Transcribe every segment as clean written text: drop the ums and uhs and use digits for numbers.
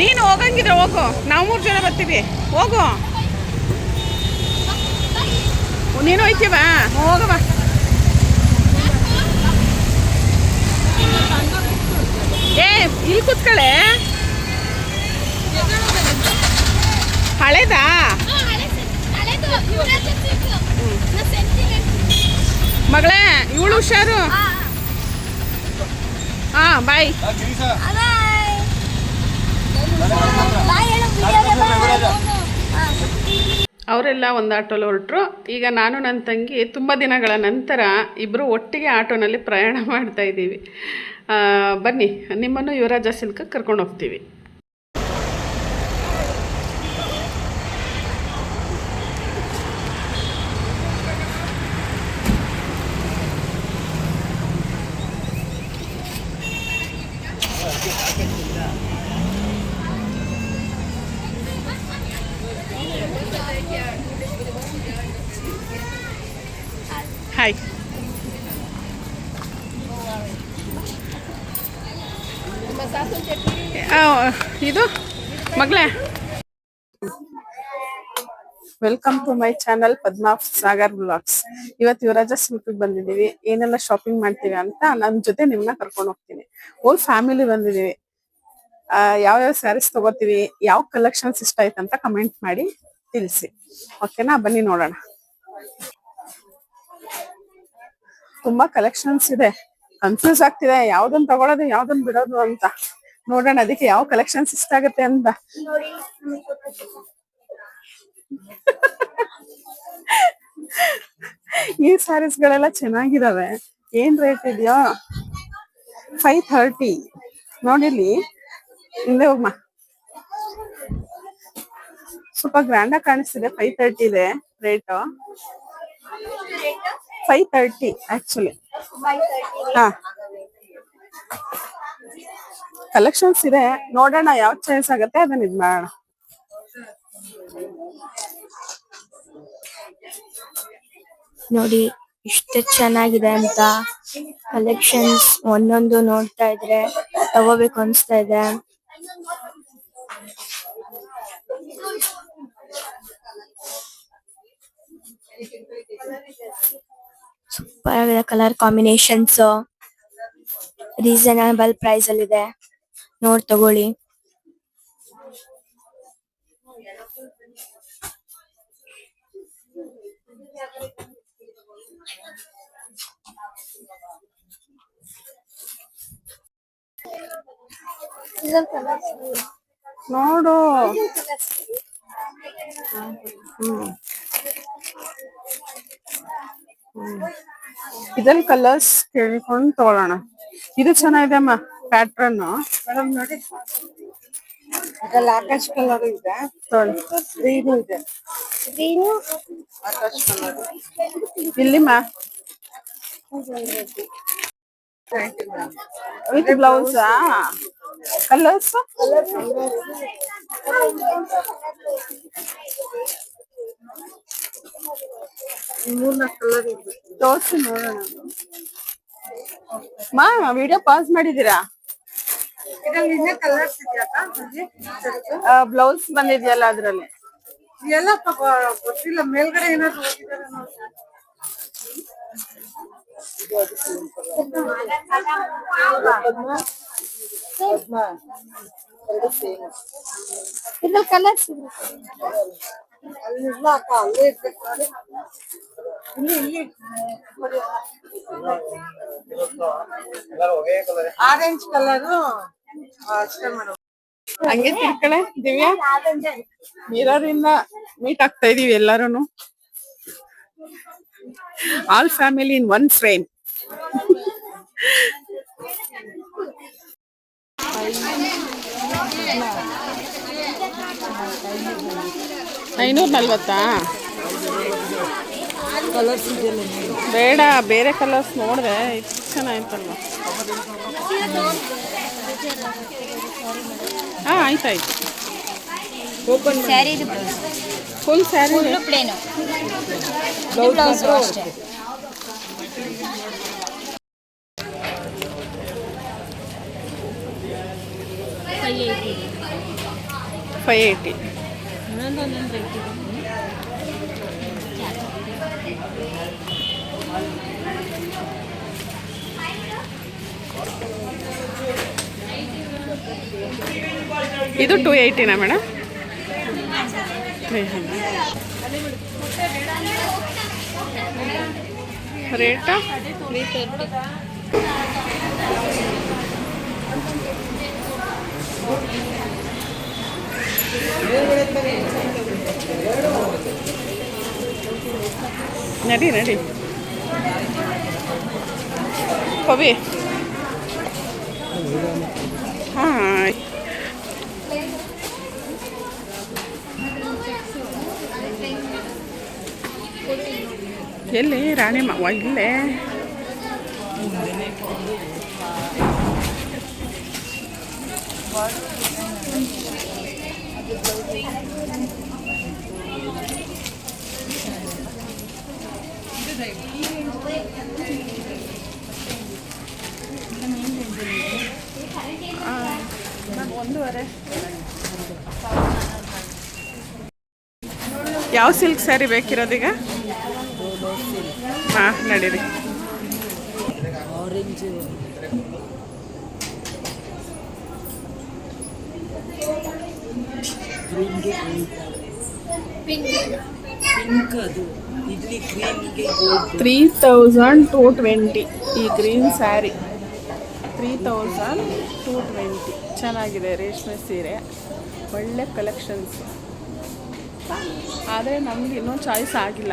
ನೀನು ಹೋಗಂಗಿದ್ರೆ ಹೋಗು, ನಾವು 3 ಜನ ಬರ್ತೀವಿ. ಹೋಗು, ನೀನು ಹೋಯ್ತೀವ? ಹೋಗವ. ಏ ಇಲ್ಲಿ ಕೂತ್ಕಳೆ. ಹಳೇದಾ? ಮಗಳೇ ಇವಳು ಹುಷಾರು. ಹಾ ಬಾಯ್. ಅವರೆಲ್ಲ ಒಂದು ಆಟೋಲ್ಲಿ ಹೊರಟರು. ಈಗ ನಾನು ನನ್ನ ತಂಗಿ ತುಂಬ ದಿನಗಳ ನಂತರ ಇಬ್ಬರು ಒಟ್ಟಿಗೆ ಆಟೋನಲ್ಲಿ ಪ್ರಯಾಣ ಮಾಡ್ತಾ ಇದ್ದೀವಿ. ಬನ್ನಿ, ನಿಮ್ಮನ್ನು ಯುವರಾಜ ಸಿಲ್ಕ್ ಕರ್ಕೊಂಡು ಹೋಗ್ತೀವಿ. ಹಾಯ್. ಇದು ಮಗಳೇ, welcome to my channel Padma Sagar blogs. ಇವತ್ತು ಯುವರಾಜ ಸಿಲ್ಕ್ಗೆ ಬಂದಿದ್ದೀವಿ. ಏನೆಲ್ಲ ಶಾಪಿಂಗ್ ಮಾಡ್ತೀವಿ ಅಂತ ನನ್ನ ಜೊತೆ ನಿಮ್ಮನ್ನ ಕರ್ಕೊಂಡು ಹೋಗ್ತೀನಿ. ಹೋಲ್ ಫ್ಯಾಮಿಲಿ ಬಂದಿದ್ದೀವಿ. ಯಾವ್ಯಾವ ಸ್ಯಾರೀಸ್ ತಗೋತೀವಿ, ಯಾವ ಕಲೆಕ್ಷನ್ಸ್ ಇಷ್ಟ ಆಯ್ತು ಅಂತ ಕಮೆಂಟ್ ಮಾಡಿ ತಿಳಿಸಿ. ಓಕೆನಾ? ಬನ್ನಿ ನೋಡೋಣ. ತುಂಬಾ ಕಲೆಕ್ಷನ್ಸ್ ಇದೆ, ಕನ್ಫ್ಯೂಸ್ ಆಗ್ತಿದೆ ಯಾವ್ದನ್ ತಗೊಳೋದು ಯಾವ್ದನ್ ಬಿಡೋದು ಅಂತ. ನೋಡೋಣ ಅದಕ್ಕೆ ಯಾವ ಕಲೆಕ್ಷನ್ಸ್ ಇಷ್ಟ ಆಗುತ್ತೆ ಅಂತ. ಈ ಸ್ಯಾರೀಸ್ ಗಳೆಲ್ಲ ಚೆನ್ನಾಗಿದಾವೆ. ಏನ್ ರೇಟ್ ಇದೆಯೋ? 530. ನೋಡಿಲಿ, ಹಿಂದೆ ಹೋಗ್ಮ. ಸ್ವಲ್ಪ ಗ್ರ್ಯಾಂಡ್ ಆಗಿ ಕಾಣಿಸ್ತಿದೆ. 530 ಇದೆ ರೇಟ್. 530 ಆಕ್ಚುಲಿ. ಹಾ, ಕಲೆಕ್ಷನ್ಸ್ ಇದೆ, ನೋಡೋಣ ಯಾವ್ದು ಚಾಯ್ಸ್ ಆಗುತ್ತೆ ಅದನ್ನ ಇದ್ ಮಾಡೋಣ. ನೋಡಿ ಎಷ್ಟು ಚೆನ್ನಾಗಿದೆ ಅಂತ ಕಲೆಕ್ಷನ್ಸ್. ಒಂದೊಂದು ನೋಡ್ತಾ ಇದ್ರೆ ತಗೋಬೇಕು ಅನ್ಸ್ತಾ ಇದೆ. ಸೂಪರ್ ಆಗಿದೆ ಕಲರ್ ಕಾಂಬಿನೇಷನ್ಸ್. ರೀಸನಬಲ್ ಪ್ರೈಸ್ ಅಲ್ಲಿ ಇದೆ, ನೋಡ್ ತಗೊಳ್ಳಿ. ನೋಡು, ಇದ್ರಲ್ಲಿ ಕಲರ್ಸ್ ಕೇಳ್ಕೊಂಡು ತಗೊಳ್ಳೋಣ. ಇದು ಚೆನ್ನಾಗಿದೆ ಅಮ್ಮ ಪ್ಯಾಟ್ರನ್. ಮೇಡಮ್ ನೋಡಿ, ಅದ್ರಲ್ಲಿ ಆಕಾಶ್ ಕಲರ್ ಇದೆ, ಗ್ರೀನು ಇದೆ. ಗ್ರೀನು ಆಕಾಶ್ ಕಲರ್ ಇಲ್ಲಿ ಮಾ ವಿತ್ ಬ್ಲೌಸ್. ಕಲರ್ಸ್ ತೋರಿಸಿ ನೋಡೋಣ. ಮಾ ವಿಡಿಯೋ ಪಾಸ್ ಮಾಡಿದೀರಾ? ಬ್ಲೌಸ್ ಬಂದಿದ್ಯಲ್ಲ ಅದ್ರಲ್ಲಿ ಎಲ್ಲ ಗೊತ್ತಿಲ್ಲ. ಮೇಲ್ಗಡೆ ಏನಾದ್ರು ಹೋಗಿದ್ದಾರೆ ನೋಡಿ. ಇದ್ರಲ್ಲಿ ಕಲರ್ಸ್ ಆರೆಂಜ್ ಕಲರು ಅಷ್ಟೇ ಮೇಡಮ್. ಹಂಗೆ ತಿಳ್ಕಳೆ ದಿವ್ಯಾ, ಮಿರರ್ ಇಂದ ಮೀಟ್ ಆಗ್ತಾ ಇದೀವಿ ಎಲ್ಲಾರು. All family in one frame. 540. Colours ಇದೆಯಲ್ಲ, ಬೇಡ ಬೇರೆ ಕಲರ್ಸ್ ನೋಡ್ರೆ ಇಷ್ಟು ಚೆನ್ನಾಗಿತ್ತಲ್ವ. ಹಾ ಆಯ್ತಾಯ್ತು. Open sari full sari full plain blouse ಅಷ್ಟೇ. 580. ಇದು 280ನಾ ಮೇಡಮ್? 300 ರೇಟಾ? 330. ನಡಿ ನಡಿ ಪವಿ. ಹಾಂ, ಎಲ್ಲಿ ರಾಣಿ ಮಾವ? ಇಲ್ಲೇ ನಾನು 1.5. ಯಾವ ಸಿಲ್ಕ್ ಸ್ಯಾರಿ ಬೇಕಿರೋದೀಗ? ಹಾಂ, ನಡೀರಿ. ಆರೆಂಜ್ ಗ್ರೀನ್ಗೆ ಪಿಂಕ್, ಅದು ಇಲ್ಲಿ ಗ್ರೀನ್ಗೆ 3220 ಈ ಗ್ರೀನ್ ಸ್ಯಾರಿ. 3220 ಚೆನ್ನಾಗಿದೆ. ರೇಷ್ಮೆ ಸೀರೆ, ಒಳ್ಳೆ ಕಲೆಕ್ಷನ್ಸ್. ಆದರೆ ನಮ್ಗೆ ಇನ್ನೂ ಚಾಯ್ಸ್ ಆಗಿಲ್ಲ.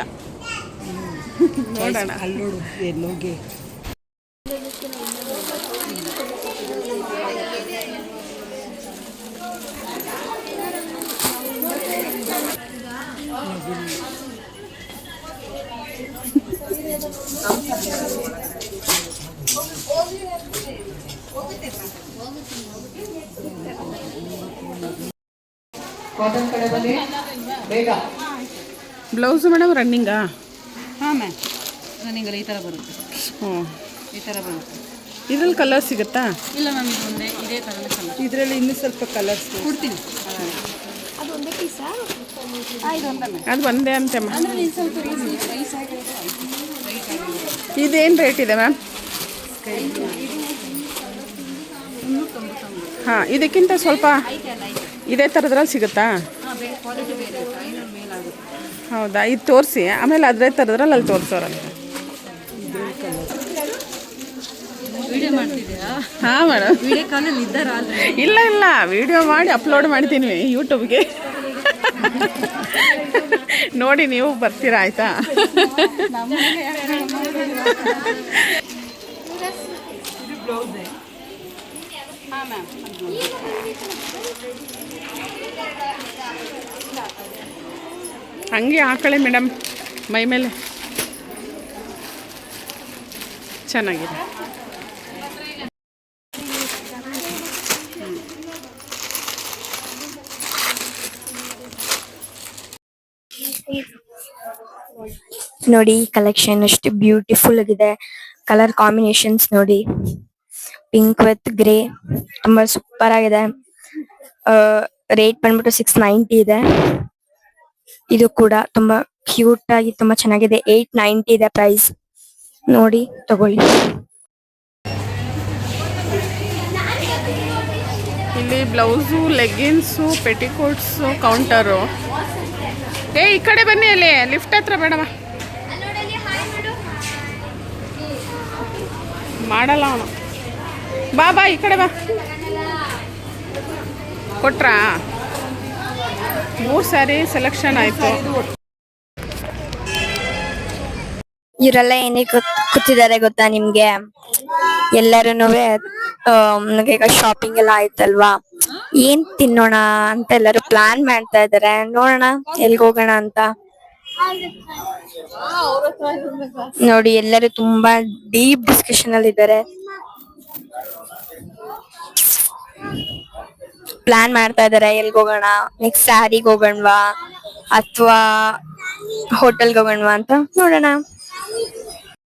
ನೋಡೋಣ. ಅಲ್ಲೋಡು ಎಲ್ಲೋಗೆ. ಕಾಟನ್ ಕಡೆ ಬನ್ನಿ ಬೇಗ. ಬ್ಲೌಸು ಮೇಡಮ್ ರನ್ನಿಂಗಾ? ಹಾಂ ಮ್ಯಾಮ್, ನನಗೆ ಈ ಥರ ಬರುತ್ತೆ. ಹ್ಞೂ, ಈ ಥರ ಬರುತ್ತೆ. ಇದ್ರಲ್ಲಿ ಕಲರ್ ಸಿಗುತ್ತಾ? ಇಲ್ಲ ಮ್ಯಾಮ್, ಇದು ಒಂದೇ ಇದೇ ಥರದ ಕಲರ್. ಇದರಲ್ಲಿ ಇನ್ನೂ ಸ್ವಲ್ಪ ಕಲರ್ಸ್ ಕೊಡ್ತೀನಿ. ಅದು ಒಂದೇ ಅಂತಮ್ಮ. ಅಂದರೆ ಇದು ಸ್ವಲ್ಪ ರೈಸ್ ಆಗಿರುತ್ತೆ. ಇದೇನು ರೇಟ್ ಇದೆ ಮ್ಯಾಮ್? ಹಾಂ, ಇದಕ್ಕಿಂತ ಸ್ವಲ್ಪ ಇದೇ ಥರದ್ರಲ್ಲಿ ಸಿಗುತ್ತಾ? ಹೌದಾ? ಇದು ತೋರಿಸಿ, ಆಮೇಲೆ ಅದೇ ಥರದ್ರಲ್ಲಿ ಅಲ್ಲಿ ತೋರಿಸೋರಂತೆ. ವಿಡಿಯೋ ಮಾಡ್ತಿದ್ದೀರಾ? ಹಾಂ ಮೇಡಮ್. ವಿಡಿಯೋ ಕಾಲಲ್ಲಿ ಇದ್ದಾರ? ಇಲ್ಲ ಇಲ್ಲ, ವಿಡಿಯೋ ಮಾಡಿ ಅಪ್ಲೋಡ್ ಮಾಡ್ತೀನಿ ಯೂಟ್ಯೂಬ್ಗೆ. ನೋಡಿ ನೀವು ಬರ್ತೀರಾ, ಆಯಿತಾ? ಹಾಂ ಮ್ಯಾಮ್. ಹಂಗೆ ಹಾಕೊಳ್ಳಿ ಮೇಡಮ್, ಮೈ ಮೇಲೆ ಚೆನ್ನಾಗಿದೆ. ನೋಡಿ ಕಲೆಕ್ಷನ್ ಎಷ್ಟು ಬ್ಯೂಟಿಫುಲ್ ಆಗಿದೆ. ಕಲರ್ ಕಾಂಬಿನೇಷನ್ಸ್ ನೋಡಿ, ಪಿಂಕ್ ವಿತ್ ಗ್ರೇ, ತುಂಬಾ ಸೂಪರ್ ಆಗಿದೆ. ರೇಟ್ ಬಂದ್ಬಿಟ್ಟು 690 ಇದೆ. ಇದು ಕೂಡ ತುಂಬಾ ಕ್ಯೂಟ್ ಆಗಿ ತುಂಬಾ ಚೆನ್ನಾಗಿದೆ. 890 ಇದೆ ಪ್ರೈಸ್. ನೋಡಿ ತಗೊಳ್ಳಿ. ಇಲ್ಲಿ ಬ್ಲೌಸು, ಲೆಗ್ಗಿನ್ಸು, ಪೆಟಿಕೋಟ್ಸು, ಕೌಂಟರು. ಈ ಕಡೆ ಬನ್ನಿ, ಅಲ್ಲಿ ಲಿಫ್ಟ್ ಹತ್ರ ಬೇಡವ. ಮಾಡಲ್ಲ ಅವನು. ಬಾ ಬಾ, ಈ ಕಡೆ ಬಾ. ಕೊಟ್ರಾ? 3 ಸ್ಯಾರಿ ಸೆಲೆಕ್ಷನ್ ಆಯಿತು. ಇವರೆಲ್ಲ ಏನಕ್ಕೆ ಕೂತಿದ್ದಾರೆ ಗೊತ್ತಾ ನಿಮ್ಗೆ? ಎಲ್ಲರೂ ಈಗ ಶಾಪಿಂಗ್ ಎಲ್ಲ ಆಯ್ತಲ್ವಾ, ಏನ್ ತಿನ್ನೋಣ ಅಂತ ಎಲ್ಲರೂ ಪ್ಲಾನ್ ಮಾಡ್ತಾ ಇದಾರೆ. ನೋಡೋಣ ಎಲ್ಗ ಹೋಗೋಣ ಅಂತ. ನೋಡಿ ಎಲ್ಲರೂ ತುಂಬಾ ಡೀಪ್ ಡಿಸ್ಕಷನ್ ಅಲ್ಲಿ ಇದ್ದಾರೆ. ಪ್ಲಾನ್ ಮಾಡ್ತಾ ಇದಾರೆ ಎಲ್ಗ ಹೋಗೋಣ, ನೆಕ್ಸ್ಟ್ ಸ್ಯಾರಿಗೆ ಹೋಗೋಣವಾ ಅಥವಾ ಹೋಟೆಲ್ಗೆ ಹೋಗೋಣವಾ ಅಂತ. ನೋಡೋಣ.